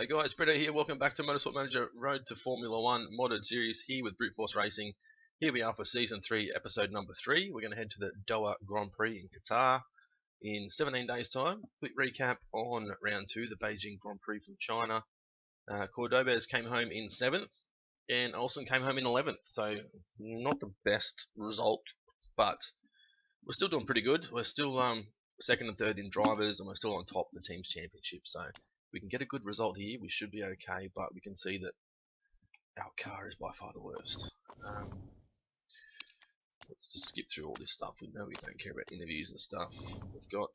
Hey guys, Brito here. Welcome back to Motorsport Manager Road to Formula One modded series here with Brute Force Racing. Here we are for Season 3, Episode number 3. We're going to head to the Doha Grand Prix in Qatar in 17 days' time. Quick recap on Round 2, the Beijing Grand Prix from China. Cordobez came home in 7th and Olsen came home in 11th. So not the best result, but we're still doing pretty good. We're still second and third in drivers and we're still on top of the team's championship. So we can get a good result here, we should be okay, but we can see that our car is by far the worst. Let's just skip through all this stuff. We know we don't care about interviews and stuff. We've got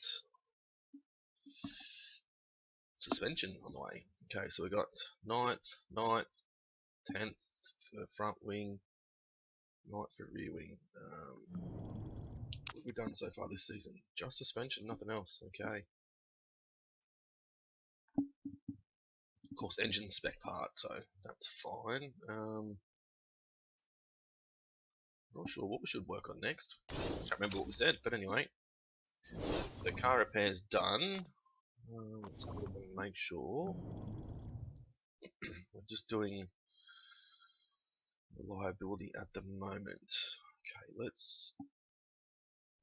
suspension on the way. Okay, so we've got 9th, 10th for front wing, 9th for rear wing. What have we done so far this season? Just suspension, nothing else. Okay. Of course, engine spec part, so that's fine. Not sure what we should work on next. Can't remember what we said, but anyway. So car repair's done. Let's have a look and make sure. We're just doing reliability at the moment. Okay, let's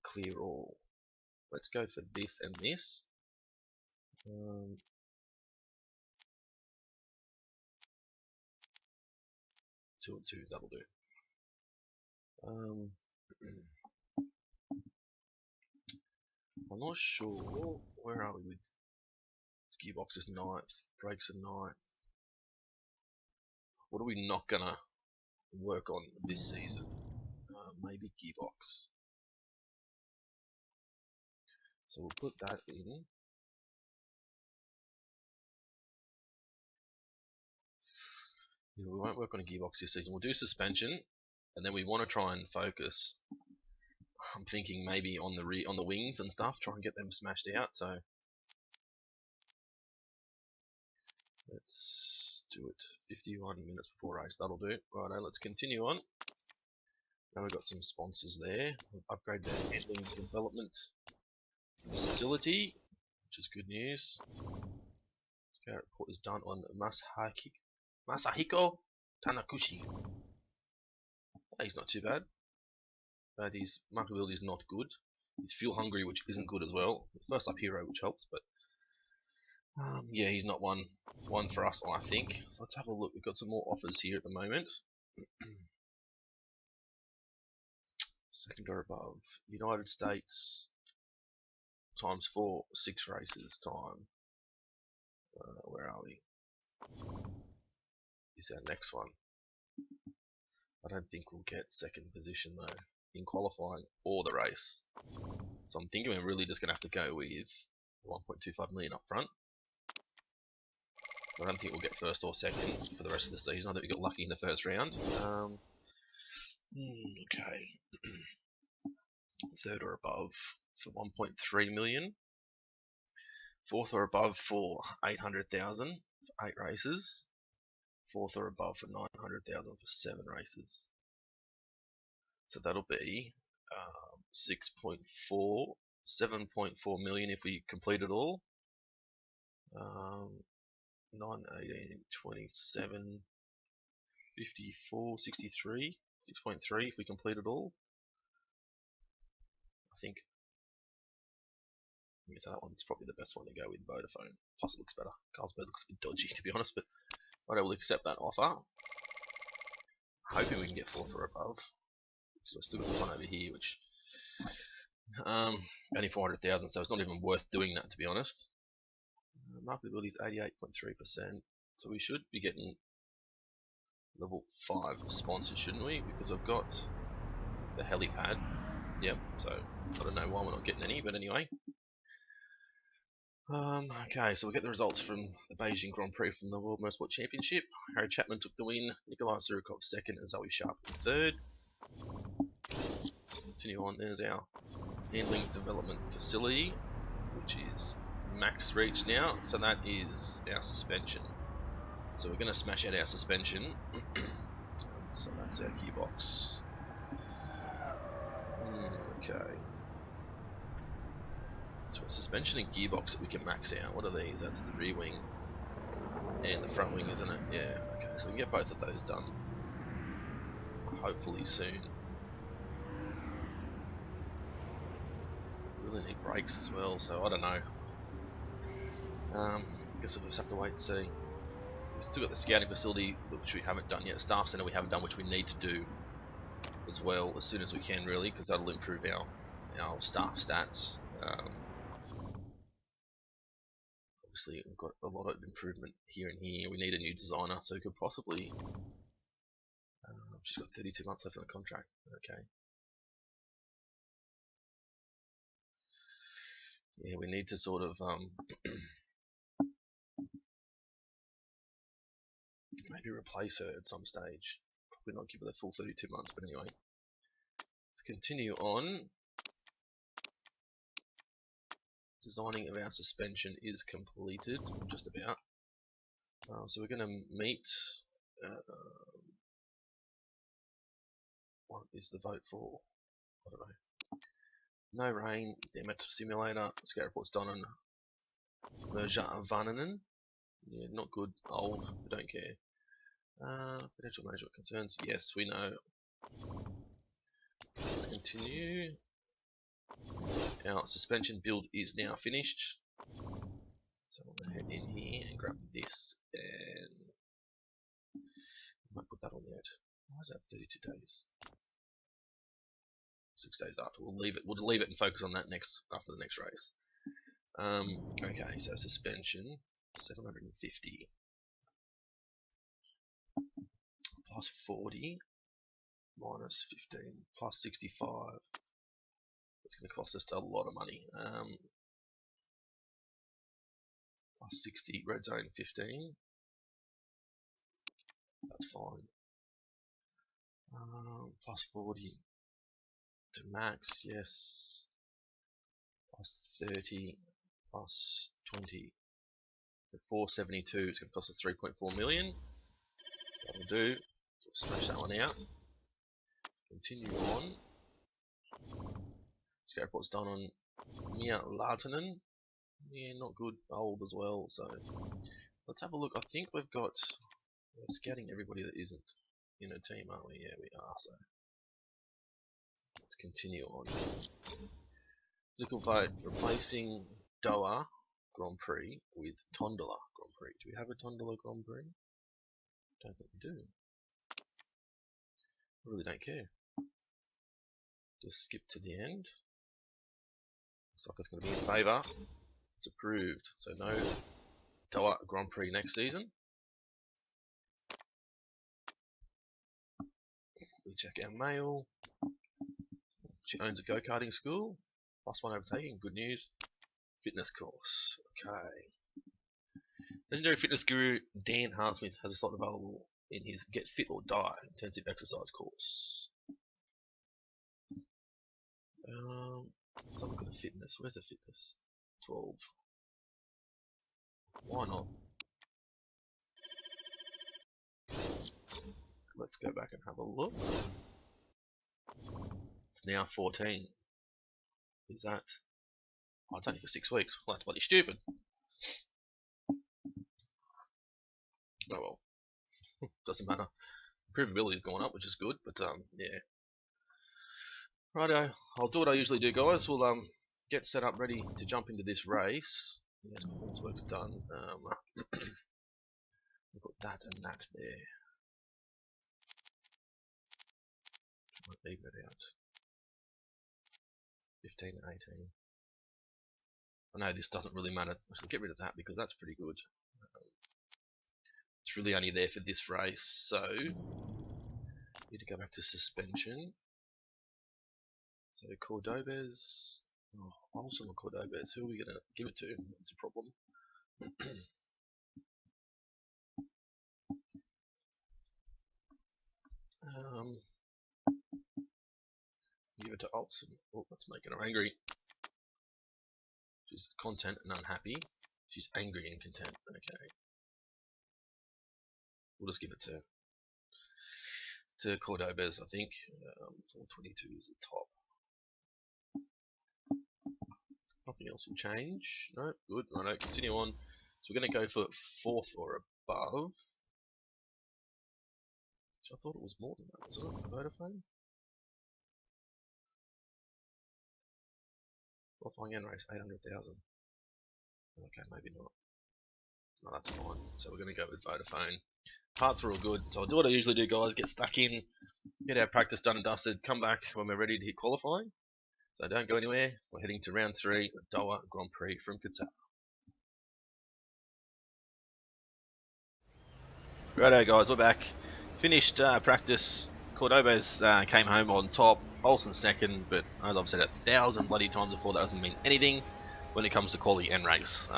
clear all. Let's go for this and this. 2 and 2, that'll do. I'm not sure. Where are we with gearbox is 9th, brakes are 9th. What are we not gonna work on this season? Maybe gearbox. So we'll put that in. Yeah, we won't work on a gearbox this season. We'll do suspension, and then we want to try and focus. I'm thinking maybe on the wings and stuff, try and get them smashed out. So let's do it 51 minutes before race. That'll do. Righto, let's continue on. Now we've got some sponsors there. We've upgraded our handling development facility, which is good news. Scout report is done on Masahiko Tanakushi. He's not too bad. But his marketability is not good. He's fuel hungry, which isn't good as well. First up hero, which helps, but yeah, he's not one for us, I think. So let's have a look. We've got some more offers here at the moment. Second or above. United States times 4, 6 races time. Where are we? Is our next one. I don't think we'll get second position though in qualifying or the race. So I'm thinking we're really just gonna have to go with 1.25 million up front. I don't think we'll get first or second for the rest of the season. I think we got lucky in the first round. Okay. Third or above for 1.3 million. Fourth or above for 800,000 for 8 races. Fourth or above for 900,000 for 7 races. So that'll be 6.4, 7.4 million if we complete it all. 9, 18, 27, 54, 63, 6.3 if we complete it all. I guess that one's probably the best one to go with. Vodafone. Plus it looks better. Carlsberg looks a bit dodgy to be honest, but I will accept that offer. Hoping we can get 4th or above. So we've still got this one over here, which only 400,000, so it's not even worth doing that to be honest. Marketability is 88.3%, so we should be getting level 5 sponsors, shouldn't we? Because I've got the helipad. Yep, so I don't know why we're not getting any, but anyway. Okay, so we'll get the results from the Beijing Grand Prix from the World Motorsport Championship. Harry Chapman took the win, Nikolai Surikov second, and Zoe Sharp third. Continue on, there's our handling development facility, which is max reach now, so that is our suspension. So we're going to smash out our suspension. So that's our gearbox. Okay. So a suspension and gearbox that we can max out. What are these? That's the rear wing. and the front wing, isn't it? Yeah, okay, so we can get both of those done hopefully soon. Really need brakes as well, so I don't know. Guess we'll just have to wait and see. We've still got the scouting facility, which we haven't done yet. Staff centre we haven't done, which we need to do as well as soon as we can, really, because that'll improve our staff stats. Obviously, we've got a lot of improvement here and here. We need a new designer, so we could possibly. She's got 32 months left on the contract. Okay. Yeah, we need to sort of maybe replace her at some stage. Probably not give her the full 32 months, but anyway. Let's continue on. Designing of our suspension is completed, just about. So we're going to meet. What is the vote for? I don't know. No rain. Damn it. Simulator. Scout reports done on Merja Vananen. Yeah, not good. Old. We don't care. Potential management concerns. Yes, we know. So let's continue. Our suspension build is now finished. So I'm going to head in here and grab this and I might put that on the edge. Why is that 32 days? 6 days after. We'll leave it and focus on that after the next race. Okay, so suspension 750 plus 40 minus 15 plus 65. It's going to cost us a lot of money. Plus 60 red zone 15. That's fine. Plus 40 to max, yes. Plus 30 plus 20. So 472 is going to cost us 3.4 million. That'll do. So we'll smash that one out. Continue on. Scout report's done on Mia Lahtinen. Yeah, not good. Old as well. So let's have a look. I think we're scouting everybody that isn't in a team, aren't we? Yeah, we are. So let's continue on. Political vote replacing Doha Grand Prix with Tondola Grand Prix. Do we have a Tondola Grand Prix? Don't think we do. I really don't care. Just skip to the end. Looks like it's going to be in favour. It's approved. So no Doha Grand Prix next season. We check our mail. She owns a go-karting school. +1 overtaking. Good news. Fitness course. Okay. Legendary fitness guru Dan Hartsmith has a slot available in his Get Fit or Die intensive exercise course. Let's have a look at the fitness. Where's the fitness? 12. Why not? Let's go back and have a look. It's now 14. Is that? Oh, it's only for 6 weeks. Well, that's bloody stupid. Oh well. Doesn't matter. Provability's gone up, which is good, but yeah. Righto, I'll do what I usually do, guys. We'll get set up ready to jump into this race. Yes, performance work's done. We'll put that and that there. Might even it out. 15 and 18. I know this doesn't really matter. I should get rid of that because that's pretty good. It's really only there for this race, so need to go back to suspension. So Cordobez. Oh, also on Cordobez. Who are we gonna give it to? That's the problem. Give it to Olsen. Oh, that's making her angry. She's content and unhappy. She's angry and content. Okay. We'll just give it to Cordobez, I think. 422 is the top. Nothing else will change. No, good. Right, continue on. So we're going to go for 4th or above. Which I thought it was more than that, wasn't it? Vodafone? Qualifying end race, 800,000. Okay, maybe not. No, that's fine. So we're going to go with Vodafone. Parts are all good. So I'll do what I usually do, guys. Get stuck in, get our practice done and dusted, come back when we're ready to hit qualifying. So don't go anywhere. We're heading to round 3, the Doha Grand Prix from Qatar. Righto, guys, we're back. Finished practice. Cordobez came home on top. Olsen second, but as I've said 1,000 bloody times before, that doesn't mean anything when it comes to quality and race.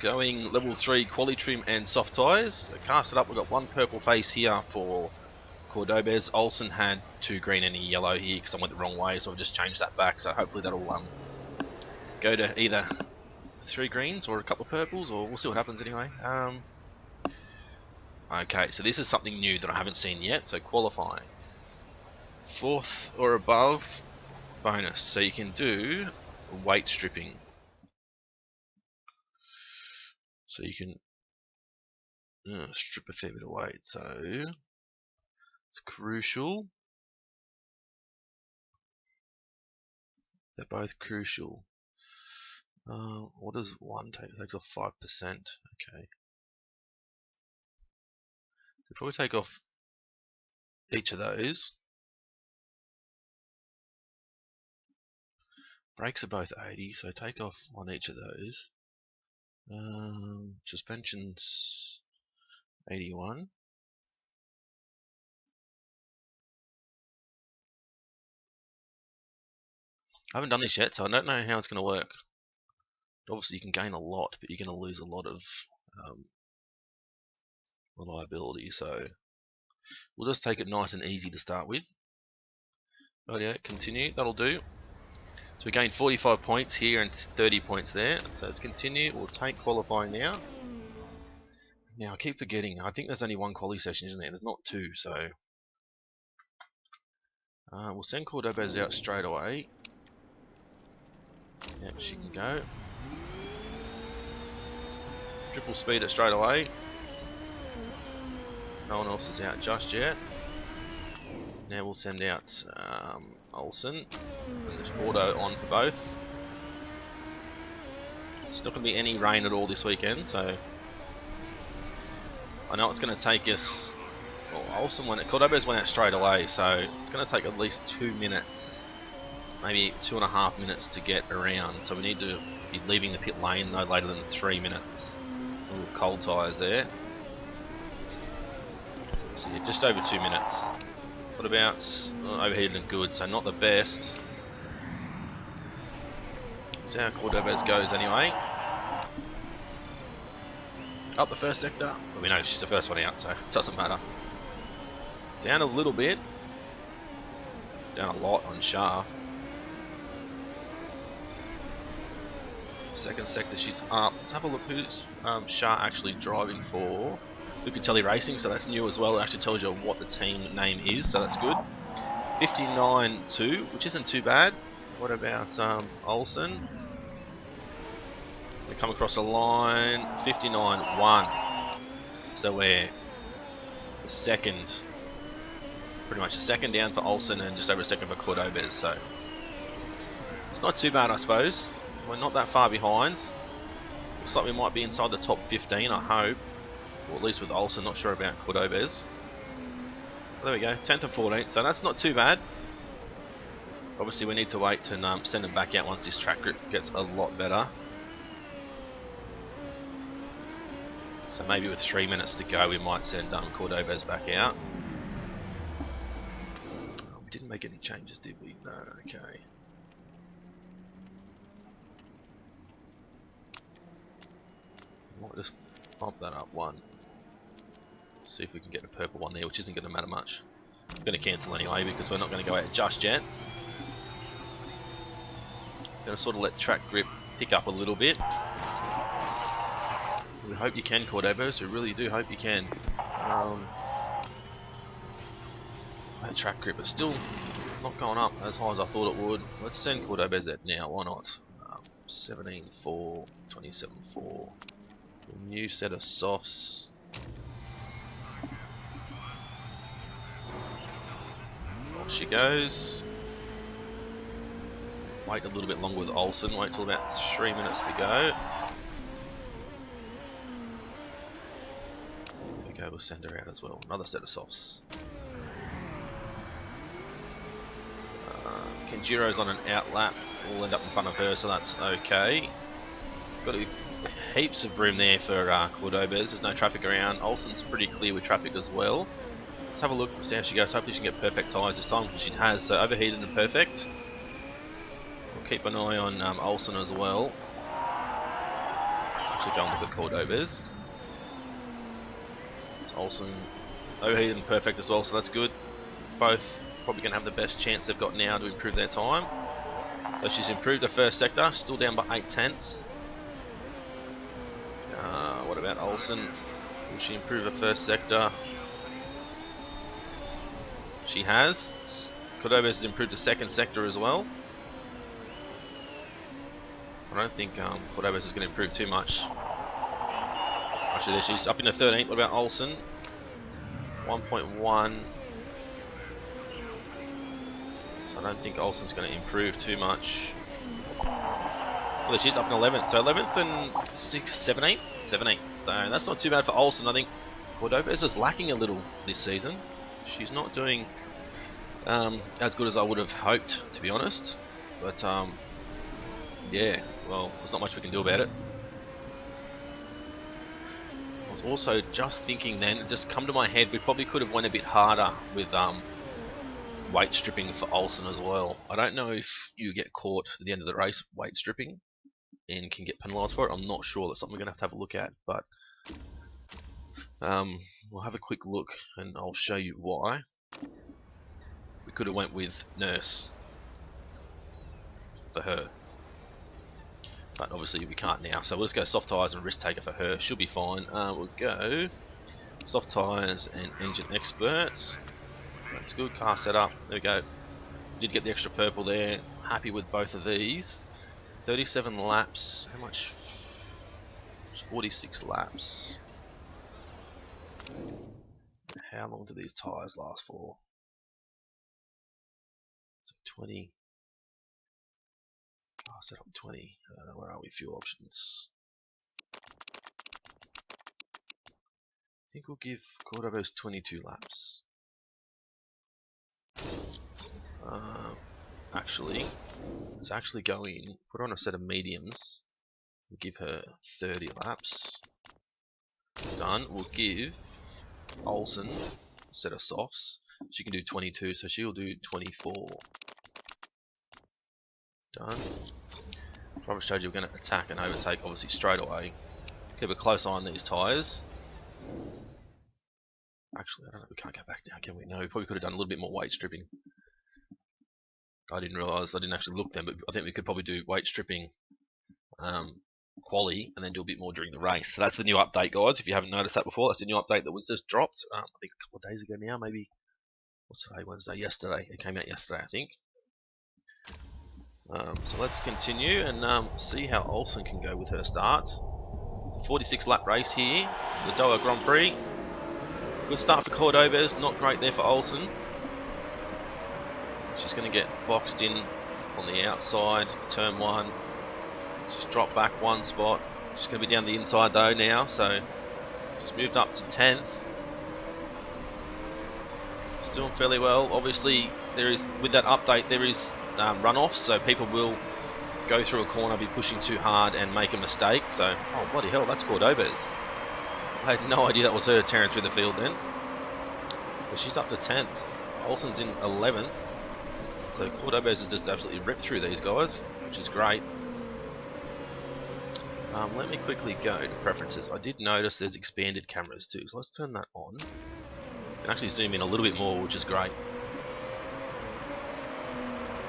Going level 3 quali trim and soft tyres. Cast it up. We've got one purple face here for Cordobez. Olsen had 2 green and a yellow here because I went the wrong way, so I've just changed that back. So hopefully that'll go to either 3 greens or a couple of purples, or we'll see what happens anyway. Okay, so this is something new that I haven't seen yet. So qualifying, 4th or above, bonus. So you can do weight stripping. So you can strip a fair bit of weight. So it's crucial. They're both crucial. What does one take? It takes off 5%. Okay. They probably take off each of those. Brakes are both 80, so take off on each of those. Suspension's 81. I haven't done this yet, so I don't know how it's going to work. Obviously, you can gain a lot, but you're going to lose a lot of reliability. So we'll just take it nice and easy to start with. Oh yeah, continue. That'll do. So we gained 45 points here and 30 points there. So let's continue. We'll take qualifying now. Now I keep forgetting. I think there's only 1 quali session, isn't there? There's not 2, so we'll send Cordobez out straight away. Yep, she can go. Triple speed it straight away. No one else is out just yet. Now we'll send out Olsen. And just auto on for both. It's not going to be any rain at all this weekend, so I know it's going to take us. Well, Olsen Cordobez went out straight away, so it's going to take at least 2 minutes, maybe 2.5 minutes to get around. So we need to be leaving the pit lane no later than 3 minutes. Ooh, cold tyres there. So yeah, just over 2 minutes. What about overheated and good? So not the best. See how Cordobez goes anyway. Up the first sector. Well, we know she's the first one out, so it doesn't matter. Down a little bit. Down a lot on Shah. Second sector, she's up. Let's have a look who's Shah actually driving for. Lucatelli Racing, so that's new as well. It actually tells you what the team name is, so that's good. 59.2, which isn't too bad. What about Olsen? They come across a line. 59.1. So we're the second, pretty much a second down for Olsen and just over a second for Cordobez. So it's not too bad, I suppose. We're not that far behind. Looks like we might be inside the top 15, I hope. Or at least with Olsen, not sure about Cordobez. There we go, 10th and 14th, so that's not too bad. Obviously we need to wait to send them back out once this track grip gets a lot better. So maybe with 3 minutes to go we might send Cordobez back out. We didn't make any changes, did we? No, okay. Might just bump that up 1. See if we can get a purple one there, which isn't going to matter much. I'm going to cancel anyway because we're not going to go out just yet. Going to sort of let track grip pick up a little bit. We hope you can, Cordobez. We really do hope you can. That track grip is still not going up as high as I thought it would. Let's send Cordobez out now. Why not? 17.4, 27.4. New set of softs. Off she goes. Wait a little bit longer with Olsen. Wait till about 3 minutes to go. There we go. We'll send her out as well. Another set of softs. Kenjiro's on an out lap. We'll end up in front of her, so that's okay. Got heaps of room there for Cordobas. There's no traffic around. Olsen's pretty clear with traffic as well. Let's have a look, see how she goes. Hopefully she can get perfect tyres this time, because she has. So overheated and perfect. We'll keep an eye on Olsen as well. Let's actually go and look at Cordobas. It's Olsen overheated and perfect as well, so that's good. Both probably going to have the best chance they've got now to improve their time. So she's improved her first sector, still down by 8 tenths. What about Olsen? Will she improve her first sector? She has. Cordobas has improved the second sector as well. I don't think Cordobas is going to improve too much. Actually, there she's up into 13th. What about Olsen? 1.1. So I don't think Olsen's going to improve too much. Well, she's up in 11th. So 11th and 17th? 17th. So that's not too bad for Olsen. I think Cordobas is lacking a little this season. She's not doing as good as I would have hoped, to be honest. But yeah, well, there's not much we can do about it. I was also just thinking then, it just come to my head, we probably could have went a bit harder with weight stripping for Olsen as well. I don't know if you get caught at the end of the race weight stripping and can get penalised for it. I'm not sure. That's something we're going to have a look at, but we'll have a quick look and I'll show you why. We could have went with Nurse for her, but obviously we can't now, so we'll just go soft tyres and risk taker for her. She'll be fine. We'll go soft tyres and engine experts. That's good. Car setup. There we go. Did get the extra purple there. Happy with both of these. 37 laps. How much? 46 laps. How long do these tyres last for? So 20. Car setup 20. Where are we? Fuel options. I think we'll give Cordobas 22 laps. Actually, let's actually go in, put on a set of mediums, and give her 30 laps. Done. We'll give Olsen a set of softs. She can do 22, so she'll do 24. Done. Driver strategy, we're going to attack and overtake, obviously, straight away. Keep a close eye on these tyres. Actually, I don't know, we can't go back now, can we? No, we probably could have done a little bit more weight stripping. I didn't realise, I didn't actually look then, but I think we could probably do weight stripping quali and then do a bit more during the race. So that's the new update, guys. If you haven't noticed that before, that's the new update that was just dropped. I think a couple of days ago now, maybe. What's today? Wednesday? Yesterday. It came out yesterday, I think. So let's continue and see how Olsen can go with her start. It's a 46 lap race here, the Doha Grand Prix. Good start for Cordobas, not great there for Olsen. She's going to get boxed in on the outside, turn 1. She's dropped back 1 spot. She's going to be down the inside though now, so she's moved up to 10th. She's doing fairly well. Obviously, there is, with that update, there is runoffs, so people will go through a corner, be pushing too hard and make a mistake. So, oh bloody hell, that's Cordobas. I had no idea that was her tearing through the field then. So she's up to 10th. Olsen's in 11th. So Cordobas has just absolutely ripped through these guys, which is great. Let me quickly go to preferences. I did notice there's expanded cameras too, so let's turn that on. You can actually zoom in a little bit more, which is great.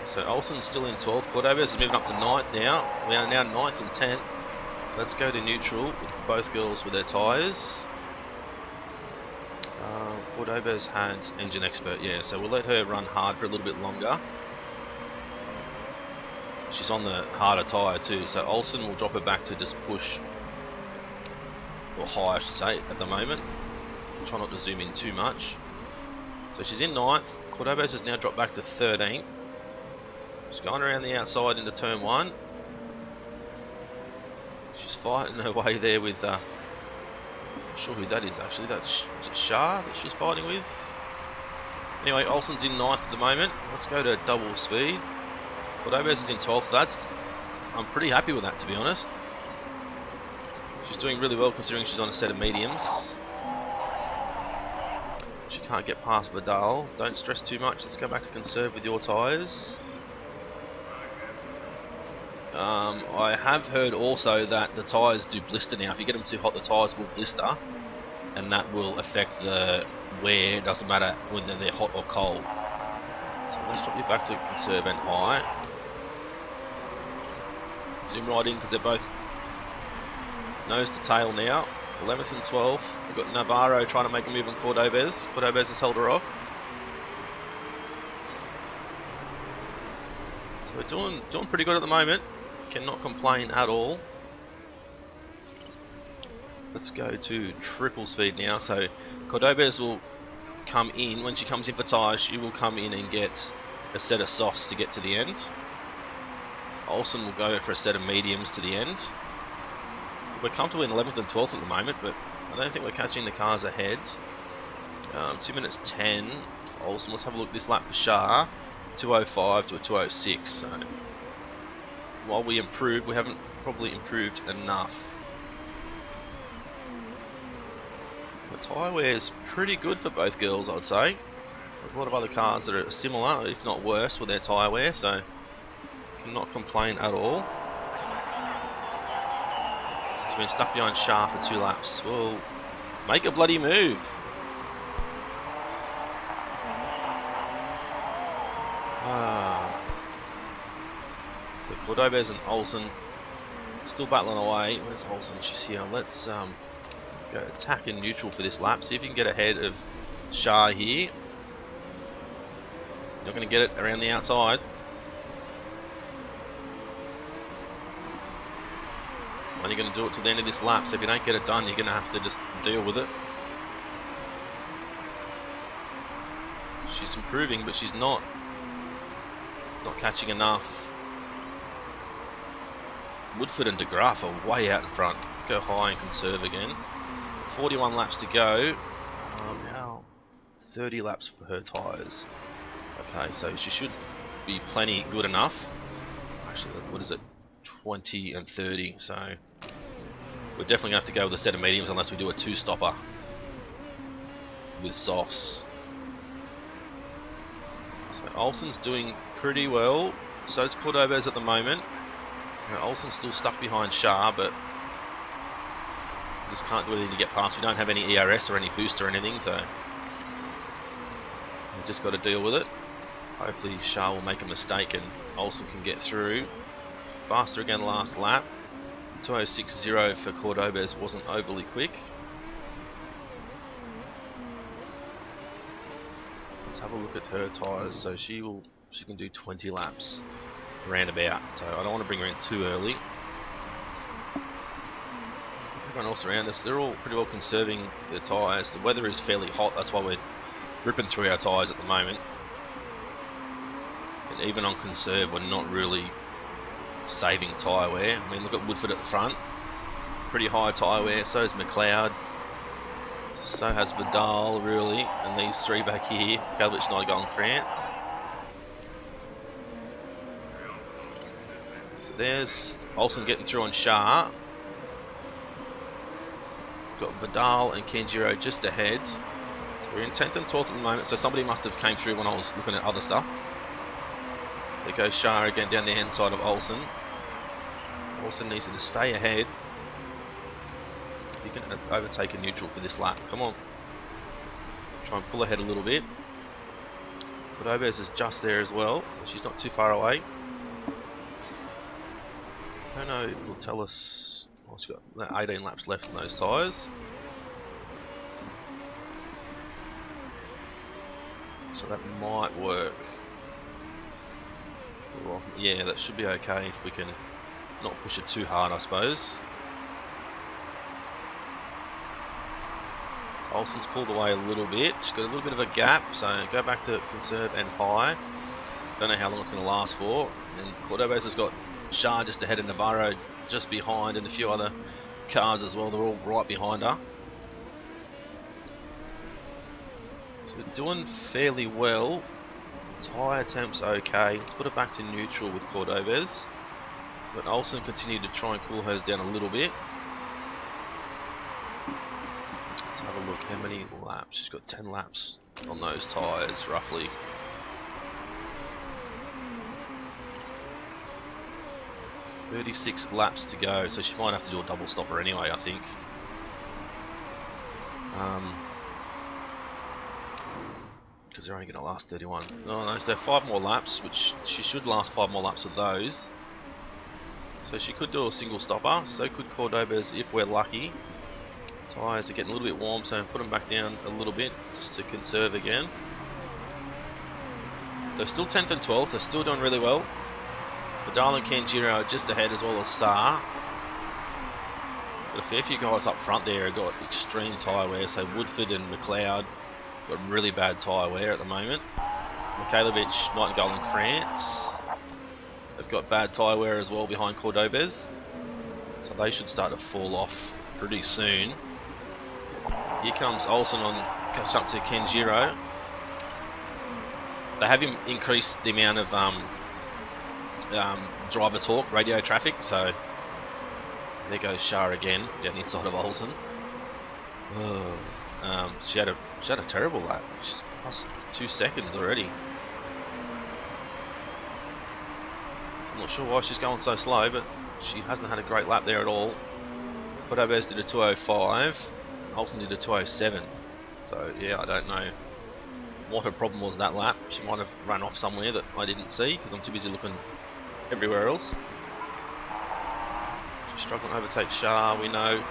So Olsen's still in 12th. Cordobas is moving up to 9th now. We are now 9th and 10th. Let's go to neutral with both girls with their tyres. Cordobas had engine expert, yeah, so we'll let her run hard for a little bit longer. She's on the harder tyre too, so Olsen will drop her back to just push or high I should say, at the moment. Try not to zoom in too much. So she's in 9th. Cordobez has now dropped back to 13th. She's going around the outside into turn 1. She's fighting her way there with, not sure who that is actually. That's Shah that she's fighting with. Anyway, Olsen's in 9th at the moment. Let's go to double speed. Cordobez is in 12th. I'm pretty happy with that, to be honest. She's doing really well considering she's on a set of mediums. She can't get past Vidal. Don't stress too much. Let's go back to conserve with your tyres. I have heard also that the tyres do blister now. If you get them too hot, the tyres will blister, and that will affect the wear. It doesn't matter whether they're hot or cold. So let's drop you back to conserve and high. Zoom right in because they're both nose to tail now. 11th and 12th. We've got Navarro trying to make a move on Cordobez. Cordobez has held her off. So we're doing pretty good at the moment. Cannot complain at all. Let's go to triple speed now. So Cordobez will come in. When she comes in for tyres, she will come in and get a set of softs to get to the end. Olsen will go for a set of mediums to the end. We're comfortable in 11th and 12th at the moment, but I don't think we're catching the cars ahead. 2 minutes 10 for Olsen. Let's have a look this lap for Shah. 205 to a 206. So while we improve, we haven't probably improved enough. The tyre wear is pretty good for both girls, I'd say. There's a lot of other cars that are similar, if not worse, with their tyre wear, so cannot complain at all. She's been stuck behind Shah for 2 laps. Well, make a bloody move. So Cordobez and Olsen still battling away. Where's Olsen? She's here. Let's go attack in neutral for this lap. See if you can get ahead of Shah here. You're going to get it around the outside. Only going to do it till the end of this lap. So if you don't get it done, you're going to have to just deal with it. She's improving, but she's not catching enough. Woodford and De Graaf are way out in front. Let's go high and conserve again. 41 laps to go. Now 30 laps for her tyres. Okay, so she should be plenty good enough. Actually, what is it? 20 and 30. So we're definitely going to have to go with a set of mediums unless we do a 2-stopper with softs. So Olsen's doing pretty well. So is Cordobez at the moment. Olsen's still stuck behind Shah, but just can't do anything to get past. We don't have any ERS or any boost or anything, so we've just got to deal with it. Hopefully Shah will make a mistake and Olsen can get through. Faster again last lap. 206.0 for Cordobez wasn't overly quick. Let's have a look at her tyres. So she can do 20 laps roundabout. So I don't want to bring her in too early. Everyone else around us, they're all pretty well conserving their tyres. The weather is fairly hot, that's why we're ripping through our tyres at the moment. And even on conserve, we're not really saving tyre wear. I mean, look at Woodford at the front. Pretty high tyre wear, so is McLeod. So has Vidal, really. And these 3 back here, Kalvich, Nygaard and Krantz. So there's Olsen getting through on Shah. Got Vidal and Kenjiro just ahead. So we're in 10th and 12th at the moment, so somebody must have came through when I was looking at other stuff. There goes Shah again down the hand side of Olsen. Olsen needs to stay ahead. You can overtake a neutral for this lap. Come on. Try and pull ahead a little bit. Cordobez is just there as well, so she's not too far away. I don't know if it'll tell us. Oh, she's got 18 laps left on those tyres. So that might work. Well, yeah, that should be okay if we can not push it too hard, I suppose. Olsen's pulled away a little bit. She's got a little bit of a gap, so go back to conserve and high. Don't know how long it's going to last for. And Cordobez has got Shah just ahead of Navarro just behind, and a few other cars as well. They're all right behind her. So doing fairly well. Tyre attempts okay. Let's put it back to neutral with Cordobez. But Olsen continued to try and cool hers down a little bit. Let's have a look. How many laps? She's got 10 laps on those tyres, roughly. "36 laps to go, so she might have to do a double stopper anyway, I think. Because they're only going to last 31. No, so 5 more laps, which she should last 5 more laps of those. So she could do a single stopper, so could Cordobez if we're lucky. Tyres are getting a little bit warm, so put them back down a little bit just to conserve again. So still 10th and 12th, so still doing really well. Vidal and Kenjiro are just ahead as well as Star. But a fair few guys up front there have got extreme tyre wear, so Woodford and McLeod got really bad tyre wear at the moment. Mikhailovich, Nightingale and Krantz, they've got bad tyre wear as well behind Cordobez. So they should start to fall off pretty soon. Here comes Olsen on, catch up to Kenjiro. They have increased the amount of driver talk, radio traffic, so there goes Shah again down the inside of Olsen. She had a terrible lap. She's lost 2 seconds already. So I'm not sure why she's going so slow, but she hasn't had a great lap there at all. Cordobez did a 2:05. Olsen did a 2:07. So yeah, I don't know what her problem was that lap. She might have run off somewhere that I didn't see because I'm too busy looking everywhere else. She's struggling to overtake Shah, we know.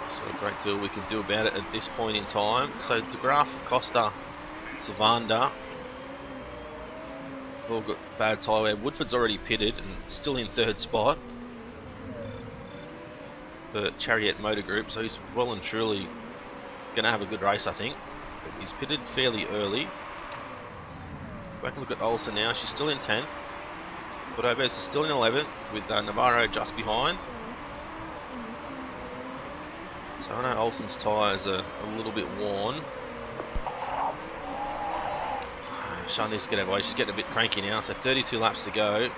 So a great deal we can do about it at this point in time. So De Graaf, Costa, Savanda all got bad tyre wear. Woodford's already pitted and still in 3rd spot for Chariot Motor Group, so he's well and truly going to have a good race, I think. But he's pitted fairly early. Back and look at Olsen now. She's still in 10th. Cordobez is still in 11th with Navarro just behind. So I know Olsen's tyres are a little bit worn. Shah needs to get out of the way. She's getting a bit cranky now, so 32 laps to go.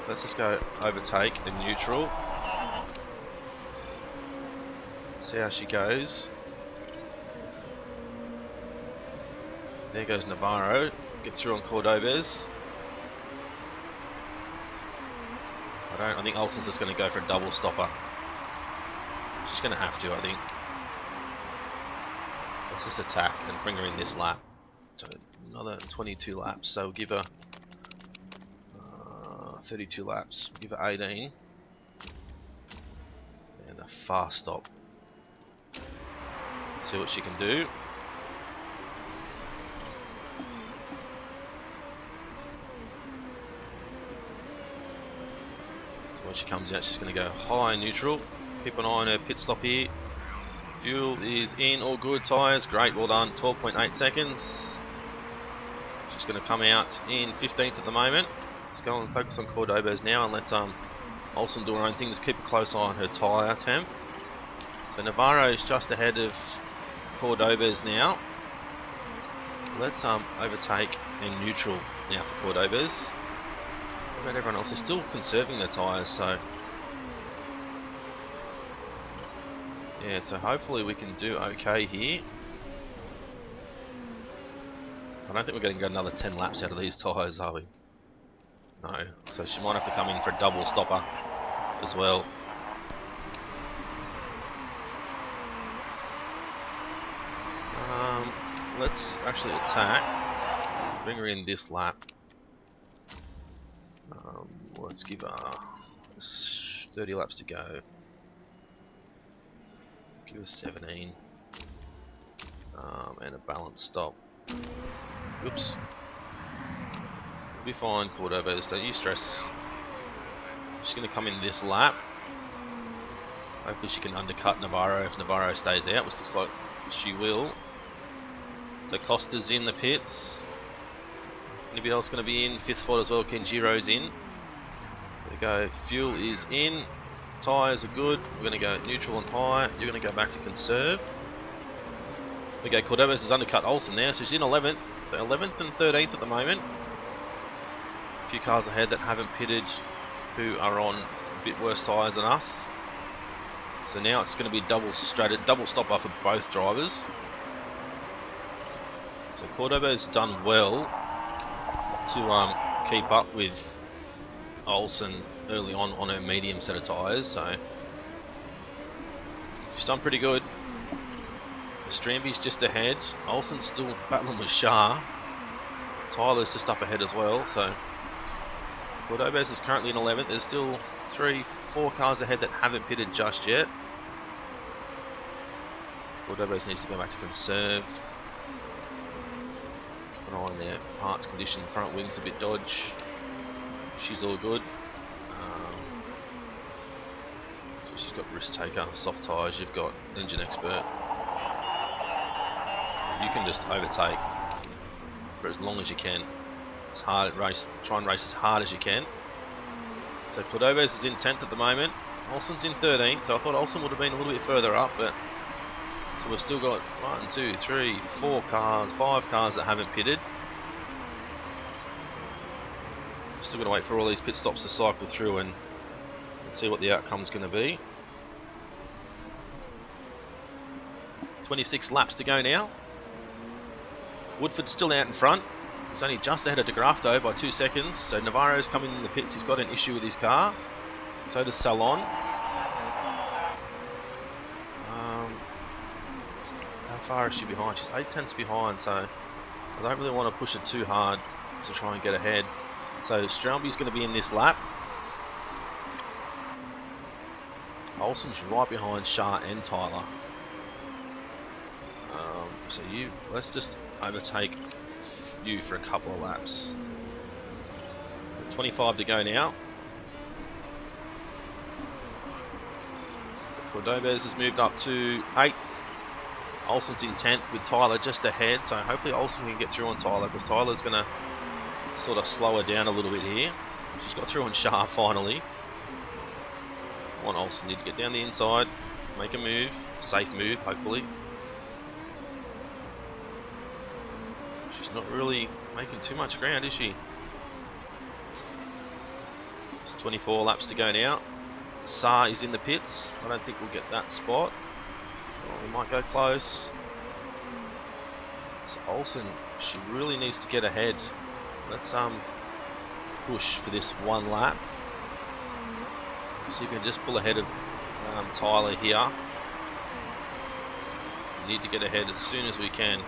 Let's just go overtake and neutral. See how she goes. There goes Navarro. Gets through on Cordobez. I think Olsen's just going to go for a double stopper. She's going to have to, I think. Let's just attack and bring her in this lap. So another 22 laps, so we'll give her 32 laps, we'll give her 18. And a fast stop. Let's see what she can do. So when she comes out, she's going to go high neutral. Keep an eye on her pit stop here. Fuel is in, all good. Tyres, great, well done. 12.8 seconds. She's going to come out in 15th at the moment. Let's go and focus on Cordobez now and let Olsen do her own thing. Just keep a close eye on her tyre temp. So Navarro is just ahead of Cordobez now. Let's overtake and neutral now for Cordobez. What about everyone else? They're still conserving their tyres, so yeah, so hopefully we can do okay here. I don't think we're going to get another 10 laps out of these tyres, are we? No. So she might have to come in for a double stopper as well. Let's actually attack. Bring her in this lap. Let's give her 30 laps to go. Give us 17 and a balanced stop. Oops. We'll be fine, Cordobez. Don't you stress. She's going to come in this lap. Hopefully she can undercut Navarro if Navarro stays out, which looks like she will. So Costa's in the pits. Anybody else going to be in? Fifth spot as well. Kenjiro's in. There we go. Fuel is in. Tyres are good. We're going to go neutral and high. You're going to go back to conserve. There we go. Cordobas has undercut Olsen now, so she's in 11th. So 11th and 13th at the moment. A few cars ahead that haven't pitted, who are on a bit worse tyres than us. So now it's going to be double stopper for both drivers. So Cordoba's done well to keep up with Olsen early on her medium set of tyres, so she's done pretty good. Stramby's just ahead. Olsen's still battling with Shah. Tyler's just up ahead as well, so Cordobas is currently in 11th. There's still 3-4 cars ahead that haven't pitted just yet. Cordobas needs to go back to conserve. Keep an eye on their parts condition. Front wing's a bit dodge. She's all good. She's got risk taker, soft tyres. You've got engine expert. You can just overtake for as long as you can. It's hard at race. Try and race as hard as you can. So Cordobas is in 10th at the moment. Olsen's in 13th. So I thought Olsen would have been a little bit further up, but so we've still got 1, 2, 3, 4 cars, 5 cars that haven't pitted. Still got to wait for all these pit stops to cycle through and see what the outcome's going to be. 26 laps to go now. Woodford's still out in front. He's only just ahead of De Graaf though by 2 seconds. So Navarro's coming in the pits. He's got an issue with his car. So does Salon. How far is she behind? She's 8/10 behind. So I don't really want to push it too hard to try and get ahead. So Strelby's going to be in this lap. Olsen's right behind Shah and Tyler. So let's just overtake you for a couple of laps. 25 to go now. So Cordobas has moved up to 8th. Olsen's in 10th with Tyler just ahead. So hopefully Olsen can get through on Tyler, because Tyler's going to sort of slow her down a little bit here. She's got through on Shah finally. Come on, Olsen, need to get down the inside, make a move, safe move hopefully. She's not really making too much ground, is she? There's 24 laps to go now. Saar is in the pits. I don't think we'll get that spot. Oh, we might go close. So Olsen, she really needs to get ahead. Let's push for this one lap. See if we can just pull ahead of Tyler here. We need to get ahead as soon as we can.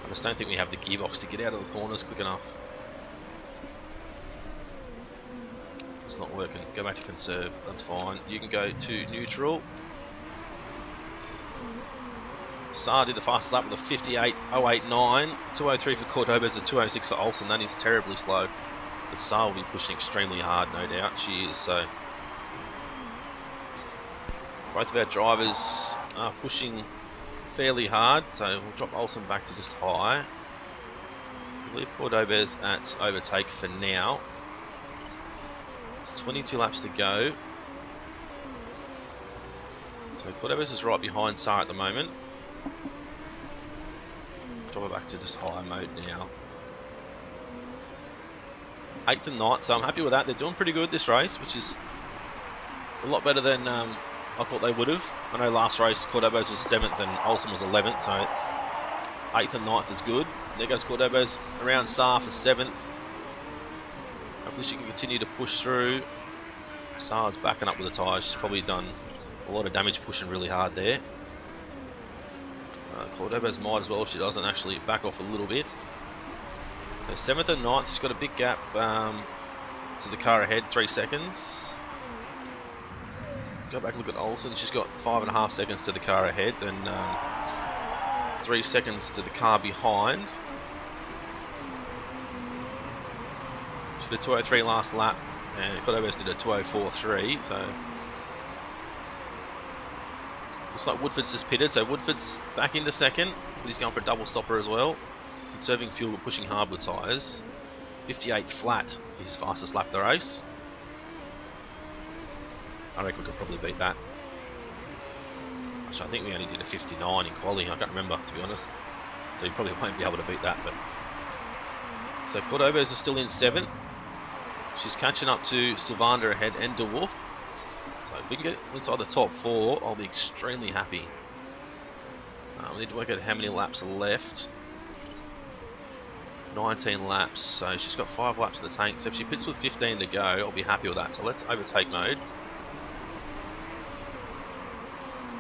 I just don't think we have the gearbox to get out of the corners quick enough. It's not working. Go back to conserve. That's fine. You can go to neutral. Saar did the fastest lap with a 58.089. 203 for Cordobas and 206 for Olsen. That is terribly slow. But Saar will be pushing extremely hard, no doubt. She is. So both of our drivers are pushing fairly hard. So we'll drop Olsen back to just high. We'll leave Cordobas at overtake for now. It's 22 laps to go. So Cordobas is right behind Saar at the moment. Drop it back to just high mode now. 8th and 9th, so I'm happy with that. They're doing pretty good this race, which is a lot better than I thought they would have. I know last race Cordobas was 7th and Olsen was 11th, so 8th and 9th is good. There goes Cordobas around Saar for 7th. Hopefully she can continue to push through. Saar's backing up with the tyres. She's probably done a lot of damage pushing really hard there. Cordobas might as well if she doesn't actually back off a little bit. So 7th and 9th, she's got a big gap to the car ahead, 3 seconds. Go back and look at Olsen. She's got 5.5 seconds to the car ahead and 3 seconds to the car behind. Did a 203 last lap, and Cordobez did a 204.3. So looks like Woodford's just pitted. So Woodford's back into second, but he's going for a double stopper as well. Conserving fuel but pushing hard with tyres. 58 flat for his fastest lap of the race. I reckon we could probably beat that. Actually, I think we only did a 59 in quali. I can't remember, to be honest. So you probably won't be able to beat that. But so Cordobez is still in 7th. She's catching up to Sylvander ahead and De Wolf. So if we can get inside the top 4, I'll be extremely happy. We need to work out how many laps are left. 19 laps. So she's got 5 laps in the tank. So if she pits with 15 to go, I'll be happy with that. So let's overtake mode.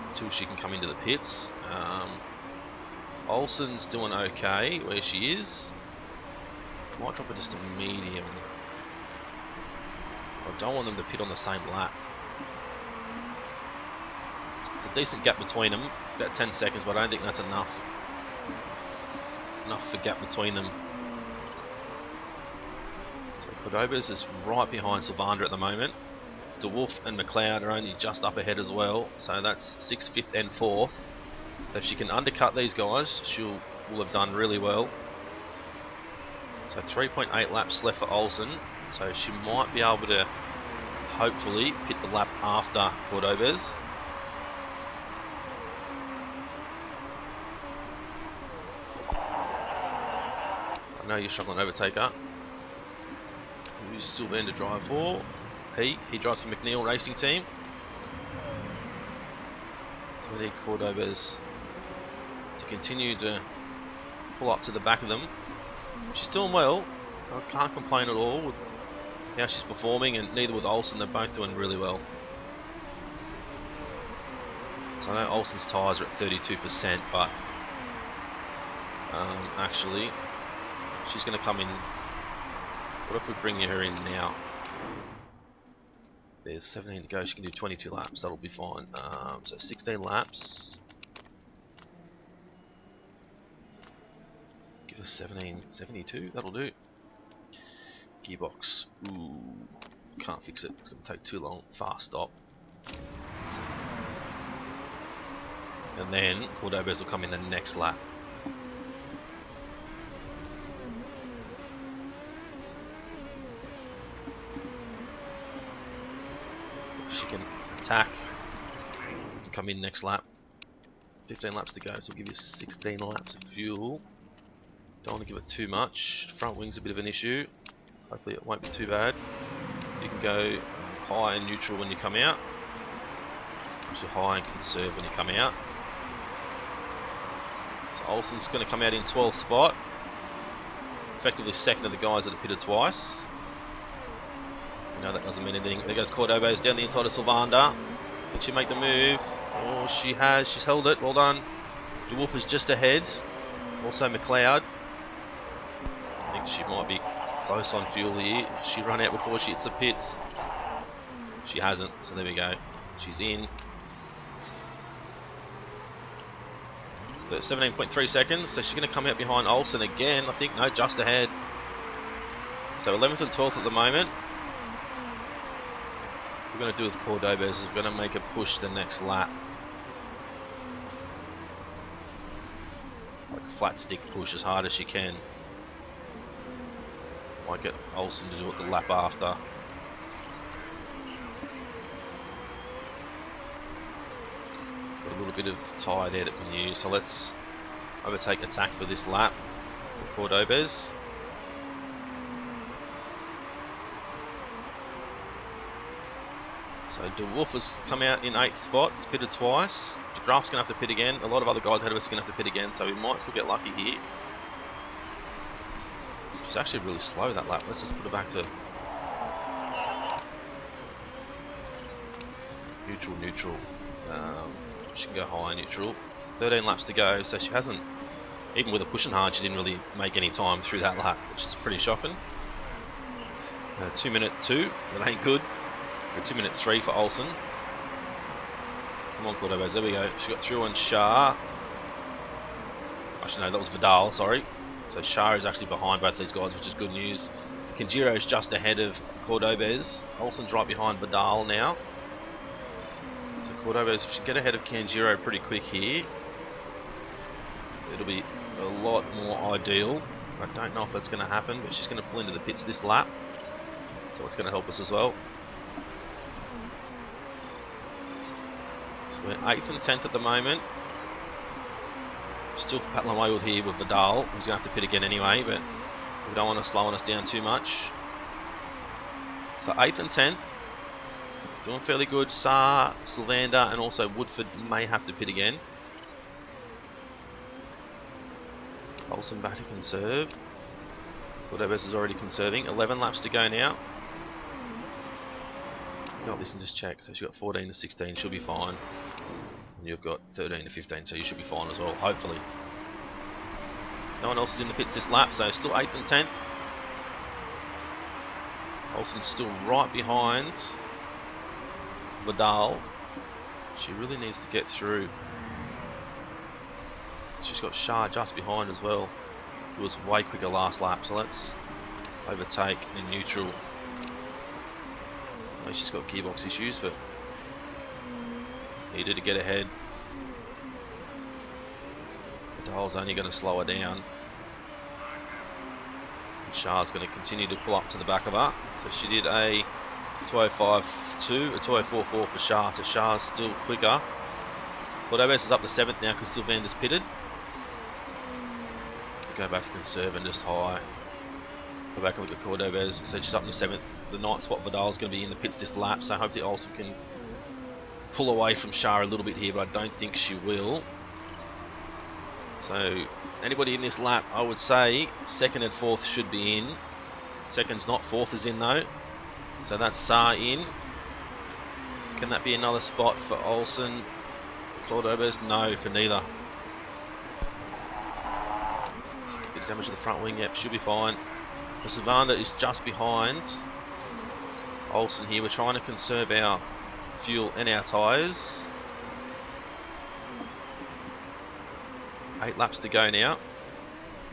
Until she can come into the pits. Olsen's doing okay where she is. Might drop her just to medium. I don't want them to pit on the same lap. It's a decent gap between them, about 10 seconds, but I don't think that's enough. Enough for gap between them. So Cordobez is right behind Sylvander at the moment. De Wolf and McLeod are only just up ahead as well, so that's 6th, 5th and 4th. If she can undercut these guys, will have done really well. So 3.8 laps left for Olsen, so she might be able to hopefully pit the lap after Cordobez. I know you're struggling to overtake her. Who's Sylvain to drive for? He drives the McNeil Racing Team. So we need Cordobez to continue to pull up to the back of them. She's doing well. I can't complain at all with how she's performing, and neither with Olsen. They're both doing really well. So I know Olsen's tyres are at 32%, but actually she's going to come in. What if we bring her in now? There's 17 to go. She can do 22 laps. That'll be fine. So 16 laps. Give us 17.72. That'll do. Gearbox. Ooh, can't fix it. It's going to take too long. Fast stop. And then Cordobez will come in the next lap. She can attack, come in next lap. 15 laps to go, so we'll give you 16 laps of fuel. Don't want to give it too much. Front wing's a bit of an issue. Hopefully it won't be too bad. You can go high and neutral when you come out. So high and conserve when you come out. So Olsen's going to come out in 12th spot. Effectively second of the guys that have pitted twice. No, that doesn't mean anything. There goes Cordobez down the inside of Sylvander. Can she make the move? Oh, she has. She's held it. Well done. De Wolf is just ahead. Also McLeod. I think she might be close on fuel here. She run out before she hits the pits. She hasn't, so there we go. She's in. 17.3 seconds, so she's going to come out behind Olsen again. I think, no, just ahead. So 11th and 12th at the moment. What we're going to do with Cordobez is we're going to make her push the next lap. Like a flat stick push as hard as she can. Might get Olsen to do it the lap after. Got a little bit of tyre there that we can use, so let's overtake attack for this lap for Cordobez. So De Wolf has come out in 8th spot. He's pitted twice. De Graaf's going to have to pit again. A lot of other guys ahead of us are going to have to pit again, so we might still get lucky here. She's actually really slow that lap. Let's just put her back to neutral. She can go high neutral. 13 laps to go, so she hasn't, even with her pushing hard, she didn't really make any time through that lap, which is pretty shocking. 2 minute 2, that ain't good. 2 minute 3 for Olsen. Come on, Cordobez, there we go. She got through on Shah. Actually, no, that was Vidal, sorry. So Shah is actually behind both these guys, which is good news. Kanjiro's just ahead of Cordobez. Olsen's right behind Vidal now. So Cordobez should get ahead of Kanjiro pretty quick here. It'll be a lot more ideal. I don't know if that's going to happen, but she's going to pull into the pits this lap. So it's going to help us as well. So we're 8th and 10th at the moment. Still paddling away with here with Vidal, who's going to have to pit again anyway, but we don't want to slow us down too much. So 8th and 10th. Doing fairly good. Saar, Sylvander, and also Woodford may have to pit again. Olsen back to conserve. Cordobez is already conserving. 11 laps to go now. Got this and just check. So she's got 14 to 16. She'll be fine. And you've got 13 to 15, so you should be fine as well, hopefully. No one else is in the pits this lap, so still 8th and 10th. Olsen's still right behind Vidal. She really needs to get through. She's got Shah just behind as well. It was way quicker last lap, so let's overtake in neutral. I know she's got gearbox issues, but needed to get ahead. Vidal's only going to slow her down. And Shah's going to continue to pull up to the back of her. So she did a 205.2, a 204.4 for Shah, so Shah's still quicker. Cordobez is up to 7th now because Sylvander's pitted. Go back to conserve and just high. Go back and look at Cordobez. So she's up to 7th. The 9th spot Vidal's going to be in the pits this lap, so hopefully Olsen can pull away from Shah a little bit here, but I don't think she will. So anybody in this lap, I would say 2nd and 4th should be in. 2nd's not, 4th is in though. So that's Saar in. Can that be another spot for Olsen? Cordobez? No, for neither. Damage to the front wing, yep, should be fine. Sylvander is just behind Olsen here. We're trying to conserve our fuel and our tyres. 8 laps to go now.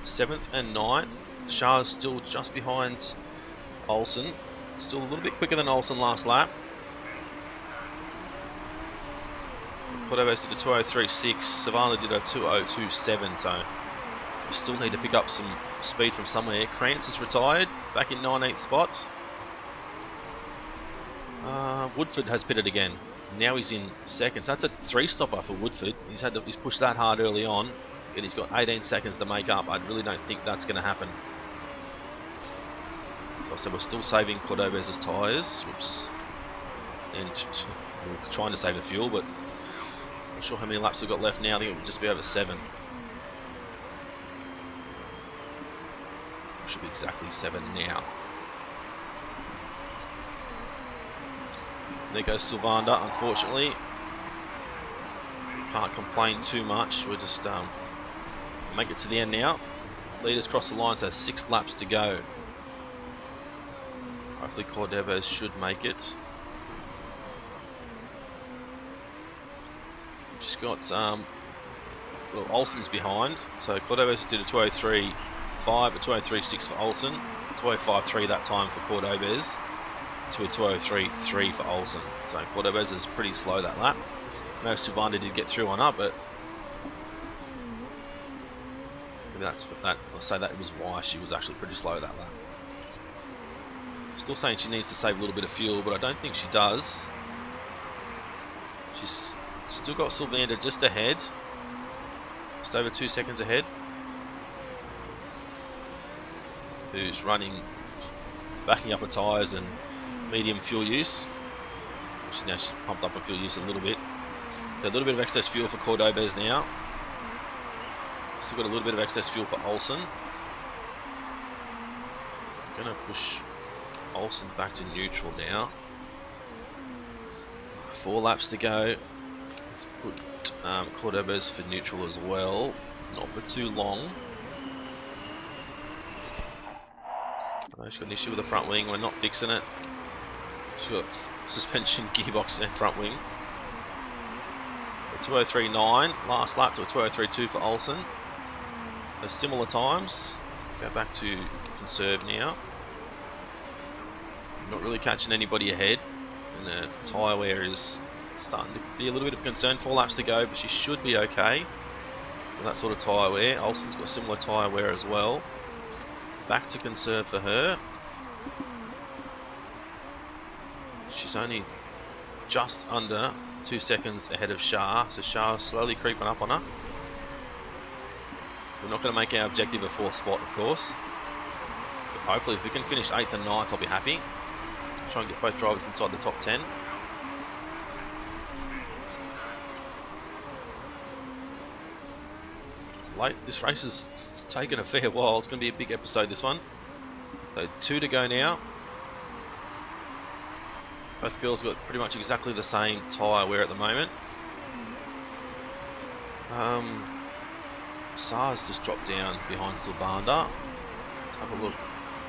7th and 9th. Shah's still just behind Olsen. Still a little bit quicker than Olsen last lap. Cordobez did a 203.6. Sylvander did a 202.7, so we still need to pick up some speed from somewhere. Krantz is retired, back in 19th spot. Woodford has pitted again. Now he's in 2nd. So that's a 3-stopper for Woodford. He's pushed that hard early on, and he's got 18 seconds to make up. I really don't think that's going to happen. So I said we're still saving Cordobez's tyres. Oops. And we're trying to save the fuel, but I'm not sure how many laps we've got left now. I think it will just be over 7. Should be exactly 7 now. There goes Sylvander, unfortunately. Can't complain too much. We'll just make it to the end now. Leaders cross the line, so 6 laps to go. Hopefully Cordobez should make it. Just got well, Olsen's behind, so Cordobez did a 203.5, a 203.6 for Olsen, 205.3 that time for Cordobez, to a 203.3 for Olsen. So Cordobez is pretty slow that lap. I know Sylvander did get through on her, but maybe that's that. I'll say that was why she was actually pretty slow that lap. Still saying she needs to save a little bit of fuel, but I don't think she does. She's still got Sylvander just ahead, just over 2 seconds ahead, who's backing up her tyres and medium fuel use. Now she's pumped up her fuel use a little bit. Got a little bit of excess fuel for Cordobez now. Still got a little bit of excess fuel for Olsen. Gonna push Olsen back to neutral now. 4 laps to go. Let's put Cordobez for neutral as well. Not for too long. I know she's got an issue with the front wing. We're not fixing it. She's got suspension, gearbox and front wing. A 203.9 last lap to a 203.2 for Olsen. Those similar times. Go back to conserve now. Not really catching anybody ahead, and the tyre wear is starting to be a little bit of concern. 4 laps to go, but she should be okay with that sort of tyre wear. Olsen's got similar tyre wear as well. Back to conserve for her. She's only just under 2 seconds ahead of Shah, so Shah's slowly creeping up on her. We're not going to make our objective a 4th spot, of course. But hopefully if we can finish 8th and 9th, I'll be happy. Try and get both drivers inside the top 10. This race has taken a fair while. It's going to be a big episode, this one. So 2 to go now. Both girls got pretty much exactly the same tyre wear at the moment. Sa's just dropped down behind Sylvander. Let's have a look.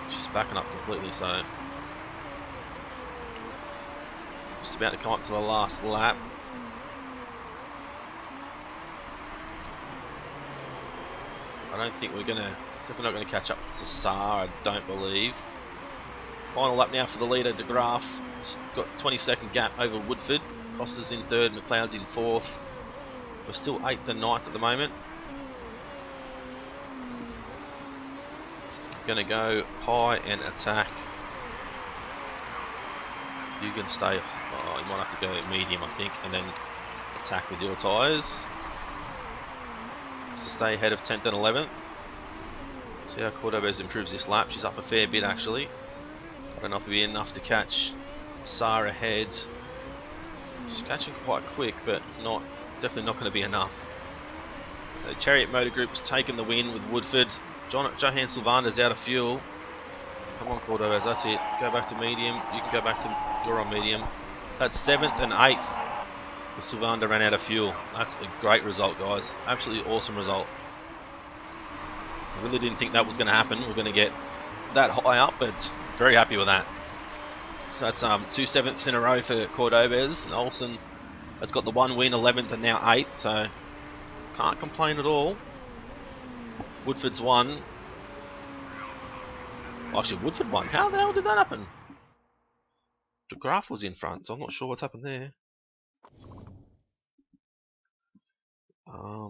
She's backing up completely, so just about to come up to the last lap. I don't think we're definitely not gonna catch up to Sa, I don't believe. Final lap now for the leader, De Graaf. He's got 20-second gap over Woodford. Costa's in 3rd, McLeod's in 4th. We're still 8th and 9th at the moment. Gonna go high and attack. You can stay, you might have to go medium, I think, and then attack with your tyres. To stay ahead of 10th and 11th. See how Cordobez improves this lap. She's up a fair bit actually. I don't know if it'll be enough to catch Sarah ahead. She's catching quite quick, but definitely not going to be enough. So Chariot Motor Group's taken the win with Woodford. Johan Sylvander's out of fuel. Come on, Cordobez, that's it. Go back to medium. You can go back to, you're on medium. That's 7th and 8th. The Sylvander ran out of fuel. That's a great result, guys. Absolutely awesome result. I really didn't think that was going to happen. We're going to get that high up, but very happy with that. So that's 2 7ths in a row for Cordobez. And Olsen has got the 1 win, 11th and now 8th, so can't complain at all. Woodford's won. Actually, Woodford won. How the hell did that happen? De Graaf was in front, so I'm not sure what's happened there.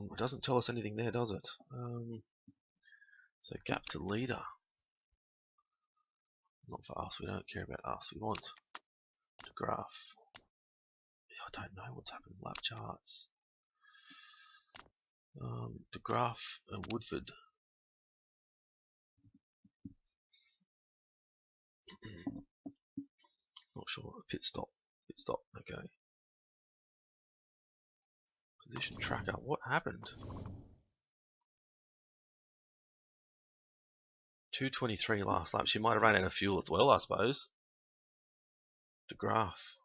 It doesn't tell us anything there, does it? So gap to leader. Not for us, we don't care about us. We want De Graaf. Yeah, I don't know what's happened. Lap charts. De Graaf and Woodford. Not sure. Pit stop. Pit stop. Okay. Position tracker. What happened? 2:23 last lap. She might have ran out of fuel as well, I suppose. De Graaf.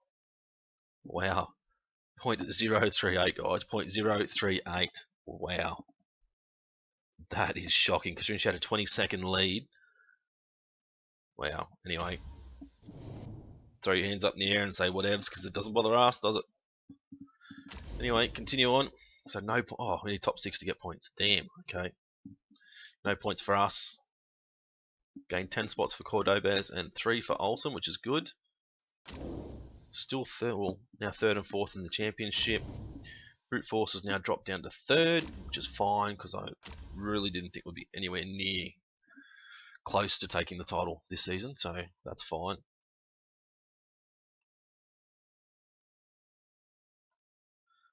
Wow. 0.038, guys. 0.038. Wow. That is shocking, considering she had a 20-second lead. Wow. Anyway. Throw your hands up in the air and say whatevs, because it doesn't bother us, does it? Anyway, continue on. So no, we need top 6 to get points. Damn. Okay. No points for us. Gained 10 spots for Cordobez and 3 for Olsen, which is good. Still now 3rd and 4th in the championship. Brute Force has now dropped down to 3rd, which is fine because I really didn't think we'd be anywhere near close to taking the title this season, so that's fine.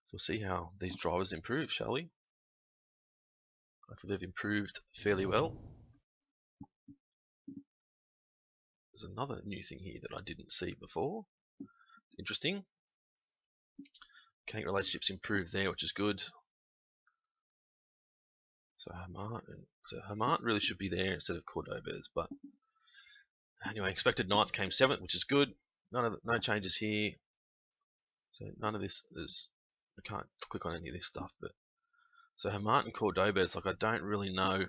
So we'll see how these drivers improve, shall we? Hopefully they've improved fairly well. There's another new thing here that I didn't see before. Interesting. Mechanic relationships improved there, which is good. So Hermant really should be there instead of Cordobez, but anyway, expected 9th came 7th, which is good. No changes here. So none of this I can't click on any of this stuff, but so Hermant and Cordobez, like I don't really know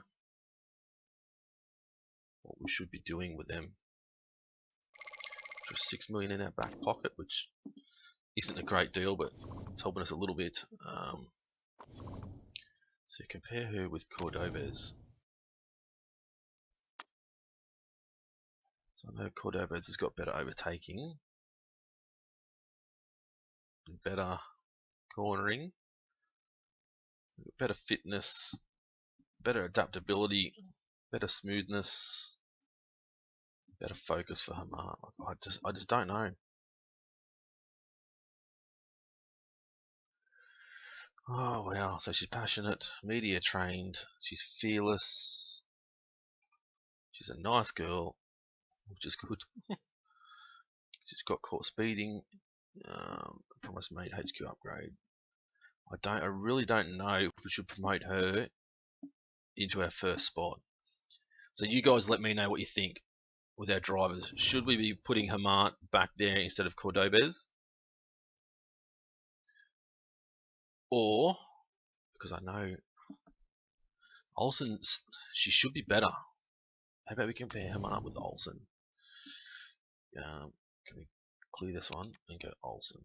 what we should be doing with them. Just 6 million in our back pocket, which isn't a great deal, but it's helping us a little bit. So compare her with Cordobez. So I know Cordobez has got better overtaking, better cornering, better fitness, better adaptability, better smoothness, better focus for Hamart. I just don't know. Oh wow, so she's passionate, media trained, she's fearless, she's a nice girl, which is good. She's got caught speeding, promise made HQ upgrade. I really don't know if we should promote her into our first spot. So you guys let me know what you think with our drivers. Should we be putting Hamart back there instead of Cordobez? Or, because I know Olsen, she should be better. How about we compare Hamart with Olsen? Can we clear this one and go Olsen?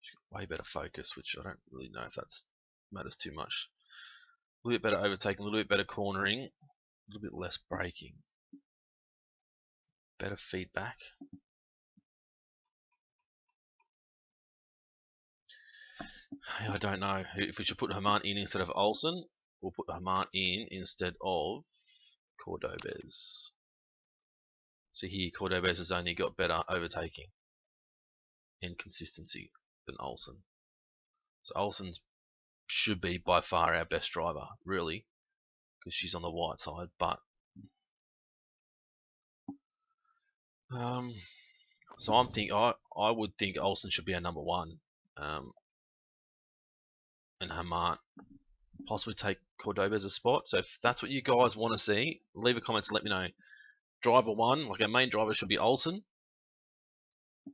She's got way better focus, which I don't really know if that matters too much. A little bit better overtaking, a little bit better cornering, a little bit less braking, better feedback. I don't know if we should put Hamart in instead of Olsen or put Hamart in instead of Cordobez. So here Cordobez has only got better overtaking and consistency than Olsen. So Olsen should be by far our best driver, really, because she's on the white side. But so I'm thinking I would think Olsen should be our number one, and Hamart possibly take Cordobez's spot. So if that's what you guys want to see, leave a comment to let me know. Driver one, like our main driver should be Olsen,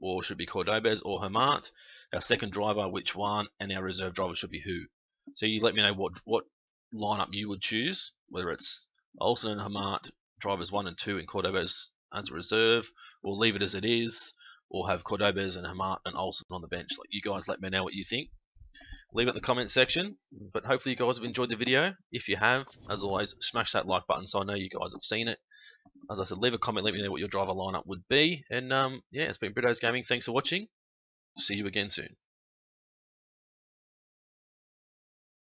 or should be Cordobez or Hamart. Our second driver, which one, and our reserve driver should be who. So you let me know what lineup you would choose, whether it's Olsen and Hamart, drivers 1 and 2, and Cordobez as a reserve, or leave it as it is, or have Cordobez and Hamart and Olsen on the bench. Like, you guys let me know what you think. Leave it in the comment section, but hopefully you guys have enjoyed the video. If you have, as always, smash that like button so I know you guys have seen it. As I said, leave a comment, let me know what your driver lineup would be. And yeah, it's been Brito's Gaming. Thanks for watching. See you again soon.